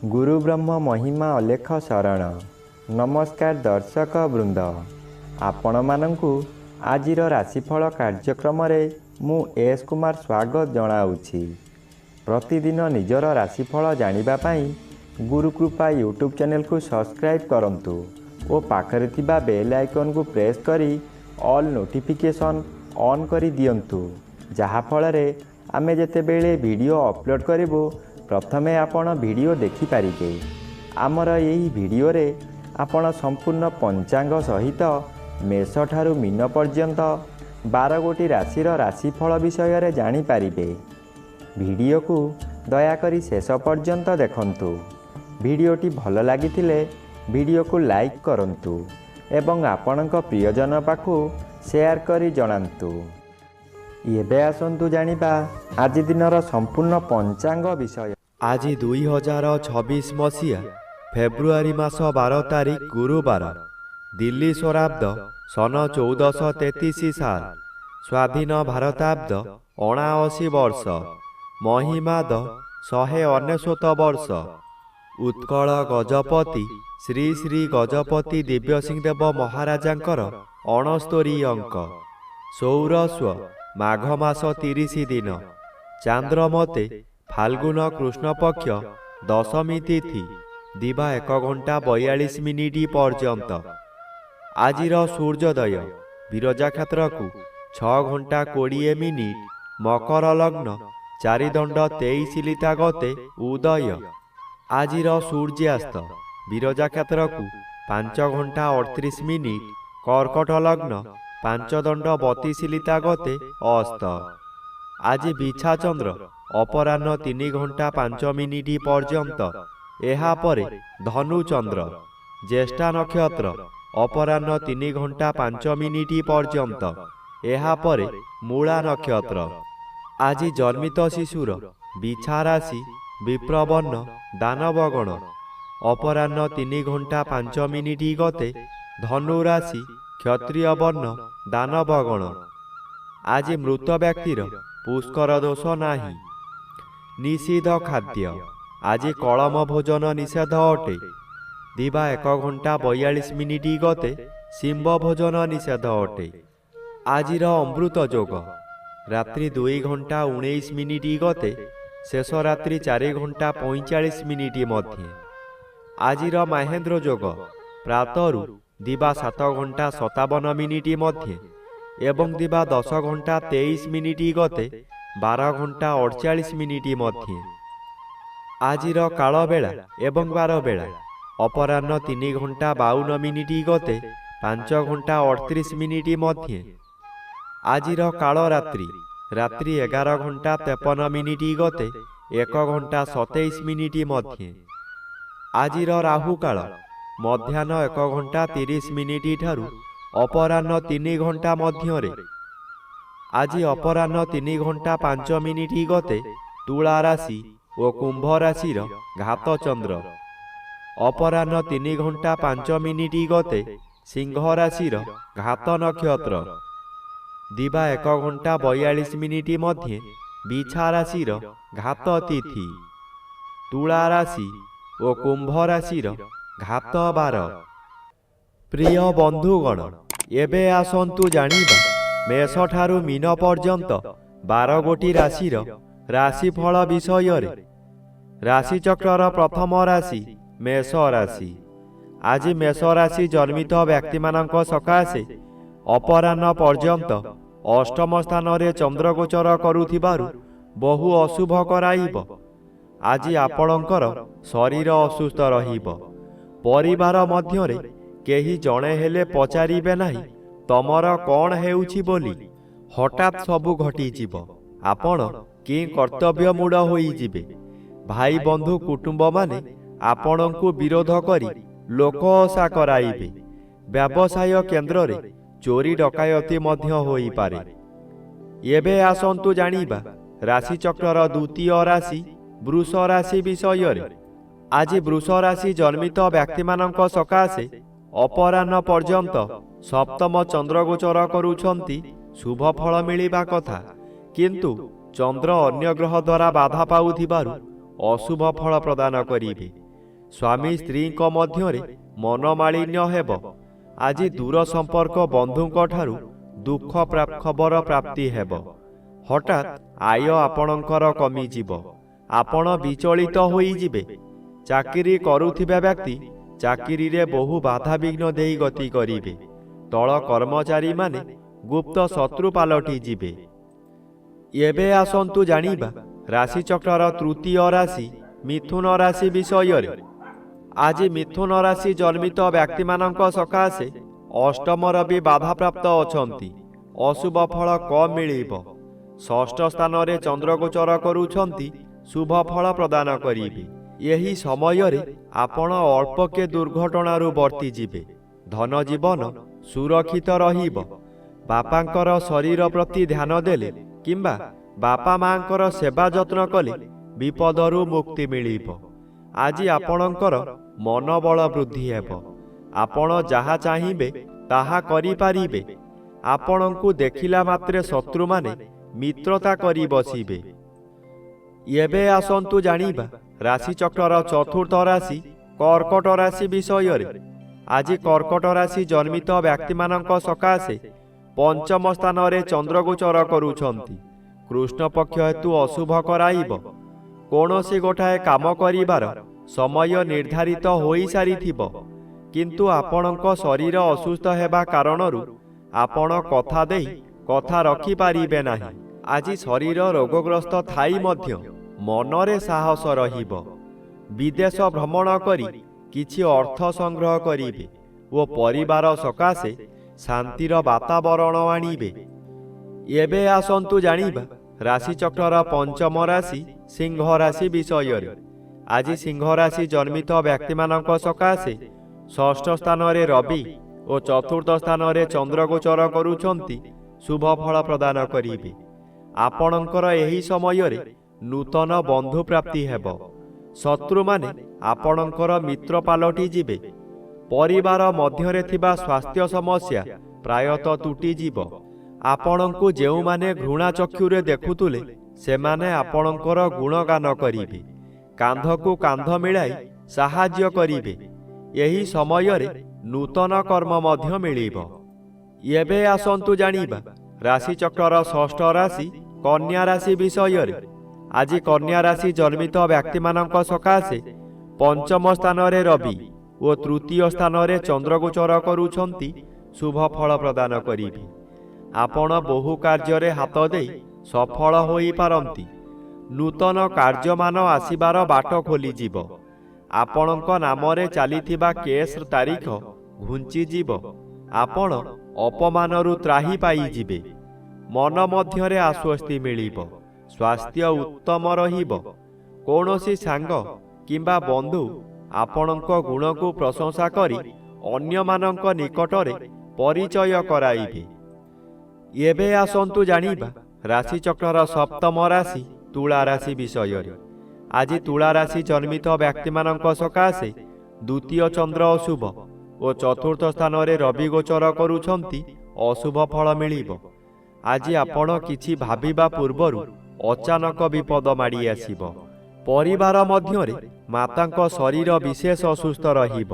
गुरु ब्रह्म महिमा अलेख शरण। नमस्कार दर्शक वृंद, आपण मानंकु आजिर राशिफल कार्यक्रम मु एस कुमार स्वागत जनाऊँगी। प्रतिदिन निजर राशिफल जानिबा पाई गुरुकृपा यूट्यूब चैनल को सब्सक्राइब करंतु और पाखरे थिबा बेल आइकन को प्रेस करी ऑल नोटिफिकेशन ऑन करी दियंतु, जहा फଳରେ आमे जेतेबेले वीडियो अपलोड करिवो प्रथमे आपण वीडियो देखि पारिबे। आमर यही वीडियो रे आपण संपूर्ण पंचांग सहित मेष ठारू मीन पर्यंत 12 गोटी राशिर राशिफल विषय रे जानि पारिबे। वीडियो को दयाकरी शेष पर्यंत देखंतु। वीडियोटी भल लागिथिले वीडियो को लाइक करंतु एवं आपणक प्रियजन पाखु शेयर करी जणांतु। एबे आसंतु जानिबा आज दिनर संपूर्ण पंचांग विषय। आज 2026 मसीहा फेब्रुआरी मास 12 तारिख गुरुवार, दिल्ली स्वराब्द सन 1433 साल, स्वाधीन भारताब्द 79 वर्ष, महिमाद 199 वर्ष। उत्कल गजपति श्री श्री गजपति दिव्य सिंहदेव महाराजांकर 69 अंक। सौरस्व माघ मास 30 दिन, चांद्रमते फाल्गुन कृष्ण पक्ष दशमी तिथि, दिवा 1 घंटा 42 मिनिट पर्यंत। आजिर सूर्योदय विरजा क्षेत्र को 6 घंटा 20 मिनिट, मकर लग्न 4 दंड 23 लिता गते उदय। आजिर सूर्यास्त विरजा क्षेत्र को 5 घंटा 38 मिनिट, कर्कट लग्न 5 दंड 32 लिता गते अस्त। आज बिछा चंद्र अपराह्न 3 घंटा 5 मिनिट पर्यंत, एहा परे धनु चंद्र। ज्येष्ठा नक्षत्र अपराह्न 3 घंटा 5 मिनिट पर्यंत, एहा परे मूला नक्षत्र। आज जन्मित शिशुर बिछा राशि विप्रवर्ण दानवगण, अपराह्न 3 घंटा 5 मिनिट गते धनु राशि क्षत्रिय वर्ण दानवगण। आज मृत व्यक्तिर पुष्कर दोष नाही। निषिद्ध खाद्य आज कलम भोजन निषेध अटे। दिवा 1 घंटा 42 मिनिट गते शिंब भोजन निषेध अटे। आजिर अमृत जोग रात्रि 2 घंटा 19 मिनिट गते, शेष रात्रि 4 घंटा 45 मिनिट मध्य। आजिर महेंद्र जोग प्रातरु दिवा 7 घंटा 57 मिनिट मध्य एवं दिवा 10 घंटा 23 मिनिट गते 12 घंटा 48 मिनिट मध्य। आजिर काल बेला एवं बार बेला अपराह्न 3 घंटा 52 मिनिट गते 5 घंटा 38 मिनिट मध्य। आजिर काल रात्रि रात्रि 11 घंटा 53 मिनिट गते 1 घंटा 27 मिनिट मध्य। आजिर राहु काल मध्याह्न 1 घंटा 30 मिनिट ठारू अपराह्न 3 घंटा मध्य। आज अपराह्न 3 घंटा 5 मिनिट गते तुला राशि और कुंभ राशि घात चंद्र। अपराह्न 3 घंटा 5 मिनिट गते सिंह राशि घात नक्षत्र। दिवा 1 घंटा 42 मिनिट मध्य बिछा राशि घात तिथि। तुला राशि और कुंभ राशि घात बार। प्रिय बंधुगण, एबे आसंतु जानिबा मेष ठारू मीन पर्यंत 12 गोटी राशिर राशिफल विषय रे। राशिचक्रर प्रथम राशि मेष राशि। आज मेष राशि जन्मित व्यक्ति मानक सकाशे अपराह्न पर्यंत अष्टम स्थान रे चंद्र गोचर करुथिबारु बहु अशुभ कराइब। आज आपणकर शरीर असुस्थ रहिब। परिवार मध्यरे केही जणे हेले पचारिबे नाही तमर कौन हेउछि बोली। हठात सबु घटी जीव। आपण कि कर्तव्य मूढ़ होई जिबे। भाई बंधु कुटुंब माने आपणଙ୍କୁ विरोध करी लोक आशा कराइबे। व्यवसाय केन्द्र रे चोरी डकायती मध्य होई पारे। एबे आसंतु जानिबा राशिचक्रर द्वितीय राशि वृष राशि विषय रे। आज वृष राशि जन्मित व्यक्ति मानक सकाशे अपराह्न पर्यंत सप्तम चंद्र गोचर करुछंती शुभ फल मिलिबा कथा, किंतु चंद्र अन्य ग्रह द्वारा बाधा पाउथिबारु अशुभ फल प्रदान करिबे। ସ୍ୱାମୀ ସ୍ତ୍ରୀଙ୍କ ମଧ୍ୟରେ ମନମାଳିନ୍ୟ ହେବ। ଆଜି ଦୂର ସମ୍ପର୍କ ବନ୍ଧୁଙ୍କ ଠାରୁ ଦୁଃଖ ଖବର ପ୍ରାପ୍ତି ହେବ। ହଠାତ୍ ଆୟ ଆପଣଙ୍କର କମିଯିବ। ଆପଣ ବିଚଳିତ ହୋଇଯିବେ। ଚାକିରି କରୁଥିବା ବ୍ୟକ୍ତି ଚାକିରିରେ ବହୁ ବାଧାବିଘ୍ନ ଦେଇ ଗତି କରିବେ। ତଳ କର୍ମଚାରୀମାନେ ଗୁପ୍ତ ଶତ୍ରୁ ପାଲଟି ଯିବେ। ଏବେ ଆସନ୍ତୁ ଜାଣିବା ରାଶିଚକ୍ରର ତୃତୀୟ ରାଶି ମିଥୁନ ରାଶି ବିଷୟରେ। ଆଜି ମିଥୁନ ରାଶି ଜନ୍ମିତ ବ୍ୟକ୍ତିମାନଙ୍କ ସକାଶେ ଅଷ୍ଟମ ରବି ବାଧାପ୍ରାପ୍ତ ଅଛନ୍ତି। ଅଶୁଭ ଫଳ କମ୍ ମିଳିବ। ଷଷ୍ଠ ସ୍ଥାନରେ ଚନ୍ଦ୍ରଗୋଚର କରୁଛନ୍ତି, ଶୁଭ ଫଳ ପ୍ରଦାନ କରିବେ। ଏହି ସମୟରେ ଆପଣ ଅଳ୍ପକେ ଦୁର୍ଘଟଣାରୁ ବର୍ତ୍ତିଯିବେ। ଧନ ଜୀବନ ସୁରକ୍ଷିତ ରହିବ। ବାପାଙ୍କର ଶରୀର ପ୍ରତି ଧ୍ୟାନ ଦେଲେ କିମ୍ବା ବାପା ମାଙ୍କର ସେବା ଯତ୍ନ କଲେ ବିପଦରୁ ମୁକ୍ତି ମିଳିବ। ଆଜି ଆପଣଙ୍କର ମନୋବଳ ବୃଦ୍ଧି ହେବ। ଆପଣ ଯାହା ଚାହିଁବେ ତାହା କରିପାରିବେ। ଆପଣଙ୍କୁ ଦେଖିଲା ମାତ୍ରେ ଶତ୍ରୁମାନେ ମିତ୍ରତା କରି ବସିବେ। ଏବେ ଆସନ୍ତୁ ଜାଣିବା ରାଶିଚକ୍ରର ଚତୁର୍ଥ ରାଶି କର୍କଟ ରାଶି ବିଷୟରେ। ଆଜି କର୍କଟ ରାଶି ଜନ୍ମିତ ବ୍ୟକ୍ତିମାନଙ୍କ ସକାଶେ ପଞ୍ଚମ ସ୍ଥାନରେ ଚନ୍ଦ୍ରଗୋଚର କରୁଛନ୍ତି। କୃଷ୍ଣପକ୍ଷ ହେତୁ ଅଶୁଭ କରାଇବ। କୌଣସି ଗୋଟାଏ କାମ କରିବାର ସମୟ ନିର୍ଦ୍ଧାରିତ ହୋଇସାରିଥିବ, କିନ୍ତୁ ଆପଣଙ୍କ ଶରୀର ଅସୁସ୍ଥ ହେବା କାରଣରୁ ଆପଣ କଥା ଦେଇ କଥା ରଖିପାରିବେ ନାହିଁ। ଆଜି ଶରୀର ରୋଗଗ୍ରସ୍ତ ଥାଇ ମଧ୍ୟ ମନରେ ସାହସ ରହିବ। ବିଦେଶ ଭ୍ରମଣ କରି କିଛି ଅର୍ଥ ସଂଗ୍ରହ କରିବେ ଓ ପରିବାର ସକାଶେ ଶାନ୍ତିର ବାତାବରଣ ଆଣିବେ। ଏବେ ଆସନ୍ତୁ ଜାଣିବା ରାଶିଚକ୍ରର ପଞ୍ଚମ ରାଶି ସିଂହ ରାଶି ବିଷୟରେ। ଆଜି ସିଂହ ରାଶି ଜନ୍ମିତ ବ୍ୟକ୍ତିମାନଙ୍କ ସକାଶେ ଷଷ୍ଠ ସ୍ଥାନରେ ରବି ଓ ଚତୁର୍ଥ ସ୍ଥାନରେ ଚନ୍ଦ୍ରଗୋଚର କରୁଛନ୍ତି, ଶୁଭ ଫଳ ପ୍ରଦାନ କରିବେ। ଆପଣଙ୍କର ଏହି ସମୟରେ ନୂତନ ବନ୍ଧୁ ପ୍ରାପ୍ତି ହେବ। ଶତ୍ରୁମାନେ ଆପଣଙ୍କର ମିତ୍ର ପାଲଟି ଯିବେ। ପରିବାର ମଧ୍ୟରେ ଥିବା ସ୍ୱାସ୍ଥ୍ୟ ସମସ୍ୟା ପ୍ରାୟତଃ ତୁଟିଯିବ। ଆପଣଙ୍କୁ ଯେଉଁମାନେ ଘୃଣା ଚକ୍ଷୁରେ ଦେଖୁଥିଲେ ସେମାନେ ଆପଣଙ୍କର ଗୁଣଗାନ କରିବେ। କାନ୍ଧକୁ କାନ୍ଧ ମିଳାଇ ସାହାଯ୍ୟ କରିବେ। ଏହି ସମୟରେ ନୂତନ କର୍ମ ମଧ୍ୟ ମିଳିବ। ଏବେ ଆସନ୍ତୁ ଜାଣିବା ରାଶିଚକ୍ରର ଷଷ୍ଠ ରାଶି କନ୍ୟା ରାଶି ବିଷୟରେ। ଆଜି କନ୍ୟା ରାଶି ଜନ୍ମିତ ବ୍ୟକ୍ତିମାନଙ୍କ ସକାଶେ ପଞ୍ଚମ ସ୍ଥାନରେ ରବି ଓ ତୃତୀୟ ସ୍ଥାନରେ ଚନ୍ଦ୍ରଗୋଚର କରୁଛନ୍ତି, ଶୁଭ ଫଳ ପ୍ରଦାନ କରିବେ। ଆପଣ ବହୁ କାର୍ଯ୍ୟରେ ହାତ ଦେଇ ସଫଳ ହୋଇପାରନ୍ତି। ନୂତନ କାର୍ଯ୍ୟମାନ ଆସିବାର ବାଟ ଖୋଲିଯିବ। ଆପଣଙ୍କ ନାମରେ ଚାଲିଥିବା କେସ୍ ତାରିଖ ଘୁଞ୍ଚିଯିବ। ଆପଣ ଅପମାନରୁ ତ୍ରାହି ପାଇଯିବେ। ମନ ମଧ୍ୟରେ ଆଶ୍ୱସ୍ତି ମିଳିବ। ସ୍ୱାସ୍ଥ୍ୟ ଉତ୍ତମ ରହିବ। କୌଣସି ସାଙ୍ଗ କିମ୍ବା ବନ୍ଧୁ ଆପଣଙ୍କ ଗୁଣକୁ ପ୍ରଶଂସା କରି ଅନ୍ୟମାନଙ୍କ ନିକଟରେ ପରିଚୟ କରାଇବେ। ଏବେ ଆସନ୍ତୁ ଜାଣିବା ରାଶିଚକ୍ରର ସପ୍ତମ ରାଶି ତୁଳା ରାଶି ବିଷୟରେ। ଆଜି ତୁଳା ରାଶି ଜନ୍ମିତ ବ୍ୟକ୍ତିମାନଙ୍କ ସକାଶେ ଦ୍ୱିତୀୟ ଚନ୍ଦ୍ର ଅଶୁଭ ଓ ଚତୁର୍ଥ ସ୍ଥାନରେ ରବି ଗୋଚର କରୁଛନ୍ତି, ଅଶୁଭ ଫଳ ମିଳିବ। ଆଜି ଆପଣ କିଛି ଭାବିବା ପୂର୍ବରୁ ଅଚାନକ ବିପଦ ମାଡ଼ି ଆସିବ। ପରିବାର ମଧ୍ୟରେ ମାତାଙ୍କ ଶରୀର ବିଶେଷ ଅସୁସ୍ଥ ରହିବ।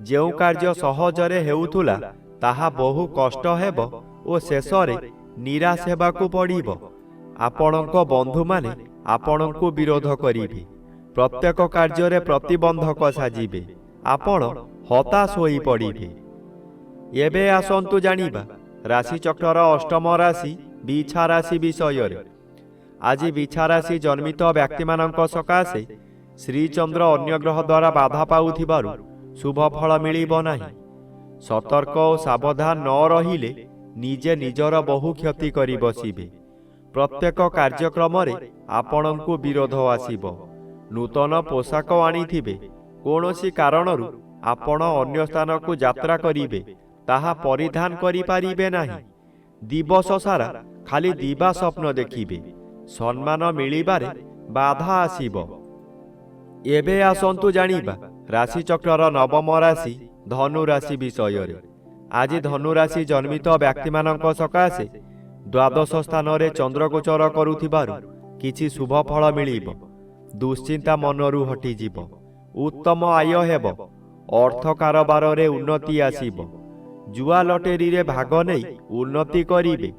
ଯେଉଁ କାର୍ଯ୍ୟ ସହଜରେ ହେଉଥିଲା ତାହା ବହୁ କଷ୍ଟ ହେବ ଓ ଶେଷରେ ନିରାଶ ହେବାକୁ ପଡ଼ିବ। ଆପଣଙ୍କ ବନ୍ଧୁମାନେ ଆପଣଙ୍କୁ ବିରୋଧ କରିବେ। ପ୍ରତ୍ୟେକ କାର୍ଯ୍ୟରେ ପ୍ରତିବନ୍ଧକ ସାଜିବେ। ଆପଣ ହତାଶ ହୋଇପଡ଼ିବେ। ଏବେ ଆସନ୍ତୁ ଜାଣିବା ରାଶିଚକ୍ରର ଅଷ୍ଟମ ରାଶି ବିଛା ରାଶି ବିଷୟରେ। ଆଜି ବିଛା ରାଶି ଜନ୍ମିତ ବ୍ୟକ୍ତିମାନଙ୍କ ସକାଶେ ଶ୍ରୀଚନ୍ଦ୍ର ଅନ୍ୟ ଗ୍ରହ ଦ୍ୱାରା ବାଧା ପାଉଥିବାରୁ ଶୁଭ ଫଳ ମିଳିବ ନାହିଁ। ସତର୍କ ଓ ସାବଧାନ ନ ରହିଲେ ନିଜେ ନିଜର ବହୁ କ୍ଷତି କରି ବସିବେ। ପ୍ରତ୍ୟେକ କାର୍ଯ୍ୟକ୍ରମରେ ଆପଣଙ୍କୁ ବିରୋଧ ଆସିବ। ନୂତନ ପୋଷାକ ଆଣିଥିବେ। କୌଣସି କାରଣରୁ ଆପଣ ଅନ୍ୟ ସ୍ଥାନକୁ ଯାତ୍ରା କରିବେ, ତାହା ପରିଧାନ କରିପାରିବେ ନାହିଁ। ଦିବସ ସାରା ଖାଲି ଦିବା ସ୍ୱପ୍ନ ଦେଖିବେ। ସମ୍ମାନ ମିଳିବାରେ ବାଧା ଆସିବ। ଏବେ ଆସନ୍ତୁ ଜାଣିବା ରାଶିଚକ୍ରର ନବମ ରାଶି ଧନୁ ରାଶି ବିଷୟରେ। ଆଜି ଧନୁ ରାଶି ଜନ୍ମିତ ବ୍ୟକ୍ତିମାନଙ୍କ ସକାଶେ ଦ୍ୱାଦଶ ସ୍ଥାନରେ ଚନ୍ଦ୍ରଗୋଚର କରୁଥିବାରୁ କିଛି ଶୁଭ ଫଳ ମିଳିବ। ଦୁଶ୍ଚିନ୍ତା ମନରୁ ହଟିଯିବ। ଉତ୍ତମ ଆୟ ହେବ। ଅର୍ଥ କାରବାରରେ ଉନ୍ନତି ଆସିବ। ଜୁଆ ଲଟେରୀରେ ଭାଗ ନେଇ ଉନ୍ନତି କରିବେ।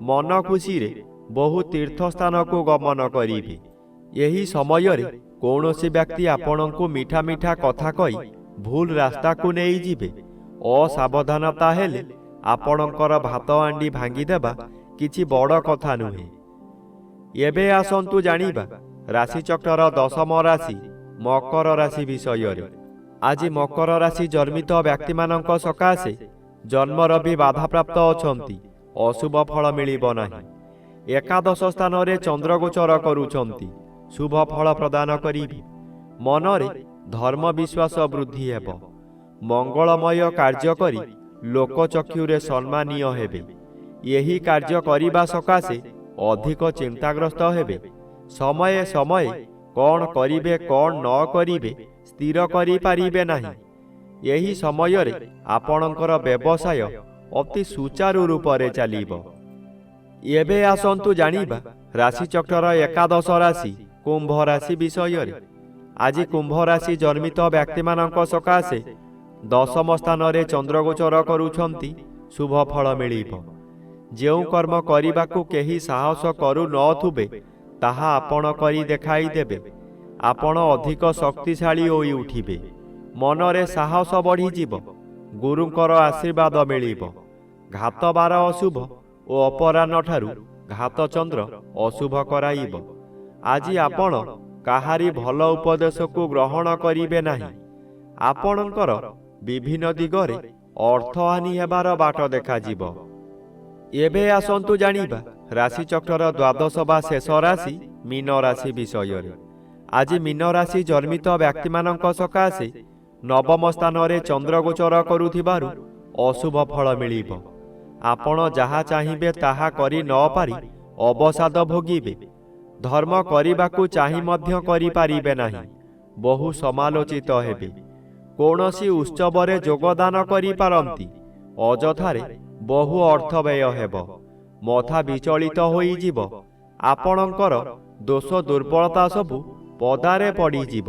ମନ ଖୁସିରେ ବହୁ ତୀର୍ଥସ୍ଥାନକୁ ଗମନ କରିବେ। ଏହି ସମୟରେ କୌଣସି ବ୍ୟକ୍ତି ଆପଣଙ୍କୁ ମିଠା ମିଠା କଥା କହି ଭୁଲ ରାସ୍ତାକୁ ନେଇଯିବେ। ଅସାବଧାନତା ହେଲେ ଆପଣଙ୍କର ଭାତ ହାଣ୍ଡି ଭାଙ୍ଗିଦେବା କିଛି ବଡ଼ କଥା ନୁହେଁ। ଏବେ ଆସନ୍ତୁ ଜାଣିବା ରାଶିଚକ୍ରର ଦଶମ ରାଶି ମକର ରାଶି ବିଷୟରେ। ଆଜି ମକର ରାଶି ଜନ୍ମିତ ବ୍ୟକ୍ତିମାନଙ୍କ ସକାଶେ ଜନ୍ମର ବି ବାଧାପ୍ରାପ୍ତ ଅଛନ୍ତି। ଅଶୁଭ ଫଳ ମିଳିବ ନାହିଁ। ଏକାଦଶ ସ୍ଥାନରେ ଚନ୍ଦ୍ରଗୋଚର କରୁଛନ୍ତି। ଶୁଭ ଫଳ ପ୍ରଦାନ କରିବେ। ମନରେ ଧର୍ମ ବିଶ୍ୱାସ ବୃଦ୍ଧି ହେବ। ମଙ୍ଗଳମୟ କାର୍ଯ୍ୟ କରି ଲୋକଚକ୍ଷୁରେ ସମ୍ମାନୀୟ ହେବେ। ଏହି କାର୍ଯ୍ୟ କରିବା ସକାଶେ ଅଧିକ ଚିନ୍ତାଗ୍ରସ୍ତ ହେବେ। ସମୟେ ସମୟେ କ'ଣ କରିବେ କ'ଣ ନ କରିବେ ସ୍ଥିର କରିପାରିବେ ନାହିଁ। ଏହି ସମୟରେ ଆପଣଙ୍କର ବ୍ୟବସାୟ ଅତି ସୁଚାରୁ ରୂପରେ ଚାଲିବ। ଏବେ ଆସନ୍ତୁ ଜାଣିବା ରାଶିଚକ୍ରର ଏକାଦଶ ରାଶି କୁମ୍ଭ ରାଶି ବିଷୟରେ। ଆଜି କୁମ୍ଭ ରାଶି ଜନ୍ମିତ ବ୍ୟକ୍ତିମାନଙ୍କ ସକାଶେ ଦଶମ ସ୍ଥାନରେ ଚନ୍ଦ୍ରଗୋଚର କରୁଛନ୍ତି। ଶୁଭ ଫଳ ମିଳିବ। ଯେଉଁ କର୍ମ କରିବାକୁ କେହି ସାହସ କରୁନଥିବେ ତାହା ଆପଣ କରି ଦେଖାଇଦେବେ। ଆପଣ ଅଧିକ ଶକ୍ତିଶାଳୀ ହୋଇ ଉଠିବେ। ମନରେ ସାହସ ବଢ଼ିଯିବ। ଗୁରୁଙ୍କର ଆଶୀର୍ବାଦ ମିଳିବ। ଘାତବାର ଅଶୁଭ ଓ ଅପରାହ୍ନଠାରୁ ଘାତଚନ୍ଦ୍ର ଅଶୁଭ କରାଇବ। ଆଜି ଆପଣ କାହାରି ଭଲ ଉପଦେଶକୁ ଗ୍ରହଣ କରିବେ ନାହିଁ। ଆପଣଙ୍କର ବିଭିନ୍ନ ଦିଗରେ ଅର୍ଥହାନି ହେବାର ବାଟ ଦେଖାଯିବ। ଏବେ ଆସନ୍ତୁ ଜାଣିବା ରାଶିଚକ୍ରର ଦ୍ୱାଦଶ ବା ଶେଷ ରାଶି ମୀନ ରାଶି ବିଷୟରେ। ଆଜି ମୀନ ରାଶି ଜନ୍ମିତ ବ୍ୟକ୍ତିମାନଙ୍କ ସକାଶେ ନବମ ସ୍ଥାନରେ ଚନ୍ଦ୍ରଗୋଚର କରୁଥିବାରୁ ଅଶୁଭ ଫଳ ମିଳିବ। ଆପଣ ଯାହା ଚାହିଁବେ ତାହା କରି ନ ପାରି ଅବସାଦ ଭୋଗିବେ। ଧର୍ମ କରିବାକୁ ଚାହିଁ ମଧ୍ୟ କରିପାରିବେ ନାହିଁ। ବହୁ ସମାଲୋଚିତ ହେବେ। କୌଣସି ଉତ୍ସବରେ ଯୋଗଦାନ କରିପାରନ୍ତି। ଅଯଥାରେ ବହୁ ଅର୍ଥ ବ୍ୟୟ ହେବ। ମଥା ବିଚଳିତ ହୋଇଯିବ। ଆପଣଙ୍କର ଦୋଷ ଦୁର୍ବଳତା ସବୁ ପଦାରେ ପଡ଼ିଯିବ।